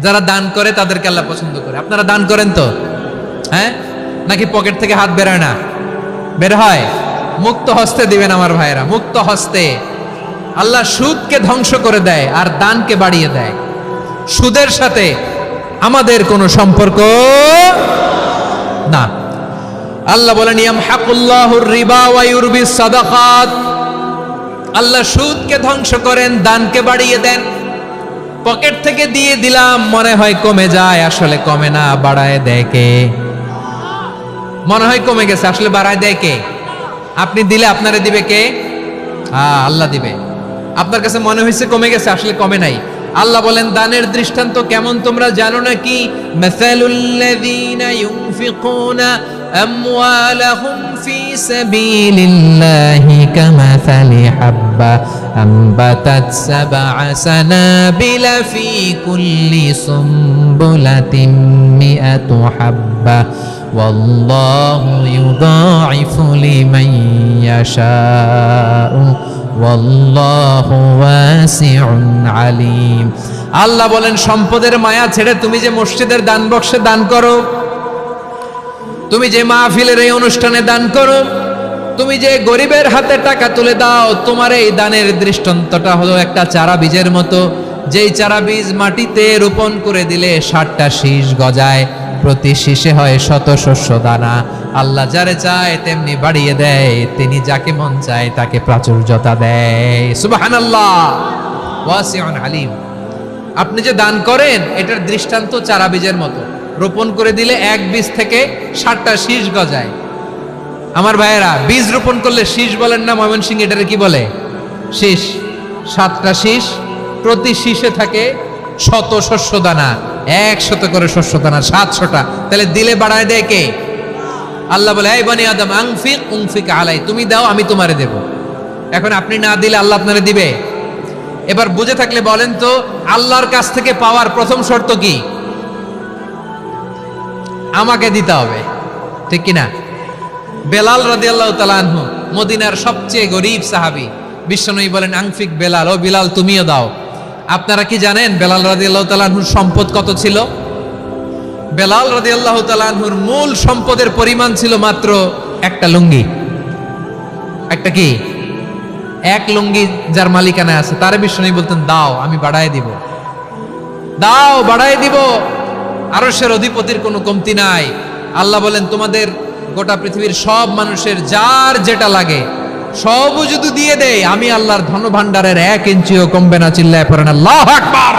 যারা দান করে তাদেরকে আল্লাহ পছন্দ করে। আপনারা দান করেন তো? হ্যাঁ, নাকি পকেট থেকে হাত বেরোয় না? বের হয়। মুক্ত হস্তে দিবেন আমার ভাইয়েরা, মুক্ত হস্তে। আল্লাহ সুদকে ধ্বংস করে দেয় আর দানকে বাড়িয়ে দেয়। সুদের সাথে আমাদের কোনো সম্পর্ক না। আল্লাহ বলেন ইয়ামহাকুল্লাহুর রিবা ওয়া ইউরবিস সাদাকাত। আল্লাহ সুদকে ধ্বংস করেন, দানকে বাড়িয়ে দেন। পকেট থেকে দিয়ে দিলাম, মনে হয় কমে যায়, আসলে কমে না, বাড়ায় দেয় কে? মনে হয় কমে গেছে, আসলে বাড়ায় দেয় কে? আপনি দিলে আপনারে দিবে কে? আল্লাহ দিবে। আপনার কাছে মনে হয়েছে কমে গেছে, আসলে কমে নাই। আল্লাহ বলেন দানের দৃষ্টান্ত কেমন তোমরা জানো নাকি? মাসালুল্লাযীনা ইউনফিকুনা আমওয়ালাহুম ফি সাবিলিল্লাহি কামাসালি হাব্বা আনবাতাত সাবআ সানাবিলা ফি কুল্লি সুমবুলাতিন মিআতু হাব্বা ওয়াল্লাহু ইউদাঈফু লিমান ইয়াশাউ ওয়াল্লাহু ওয়াসিউন আলিম। আল্লাহ বলেন সম্পদের মায়া ছেড়ে তুমি যে মসজিদের দান বক্সে দান করো, তুমি যে মাহফিলের এই অনুষ্ঠানে দান করো, তুমি যে গরিবের হাতে টাকা তুলে দাও, তোমার এই দানের দৃষ্টান্তটা হলো একটা চারা বীজের মতো। যেই চারা বীজ মাটিতে রোপণ করে দিলে 60টা শীষ গজায়, প্রতি শীষে হয় শত শস্য দানা। আল্লাহ যারে চায় তেমনি বাড়িয়ে দেয়, তিনি যাকে মন চায় তাকে প্রাচুর্যতা দেয়। সুবহানাল্লাহ, ওয়াসিউন আলিম। আপনি যে দান করেন এটার দৃষ্টান্ত চারা বীজের মতো, রোপণ করে দিলে এক বীজ থেকে 60টা শীষ গজায়। আমার ভাইয়েরা, বীজ রোপণ করলে শীষ বলেন না ময়মনসিংহ, এটারে কি বলে? শীষ। 7টা শীষ, প্রতি শীষে থাকে শত শস্য দানা, 100 করে শস্য দানা, 700টা। তাহলে দিলে বাড়ায় দেয় কে? আল্লাহ বলে এই বনি আদম আনফিক উনফিক আলাই, তুমি দাও আমি তোমারে দেব। এখন আপনি না দিলে আল্লাহ আপনারে দিবে? এবার বুঝে থাকলে বলেন তো, আল্লাহর কাছ থেকে পাওয়ার প্রথম শর্ত কি? আমাকে দিতে হবে, ঠিক কিনা? বেলাল রাদিয়াল্লাহু তাআলা আনহু, মদিনার সবচেয়ে গরীব সাহাবী, বিশ্বনবী বলেন আনফিক বেলাল, ও বিলাল তুমিও দাও। আপনারা কি জানেন বেলাল রাদিয়াল্লাহু তাআলা আনহুর সম্পদ কত ছিল? বেলাল রাদিয়াল্লাহু তাআলা আনহুর মূল সম্পদের পরিমাণ ছিল মাত্র একটা লুঙ্গি। একটা কি? এক লুঙ্গি যার মালিকানা আছে, তার বিশ্বনবী বলতেন দাও আমি বাড়ায় দিব, দাও বাড়ায় দিব। আরশের অধিপতির কোনো কমতি নাই। আল্লাহ বলেন তোমাদের গোটা পৃথিবীর সব মানুষের যার যেটা লাগে সবও যদি দিয়ে দেয়, আমি আল্লাহর ধন ভাণ্ডারের 1 ইঞ্চিও কমবে না। চিল্লায় পড়েন আল্লাহু আকবার।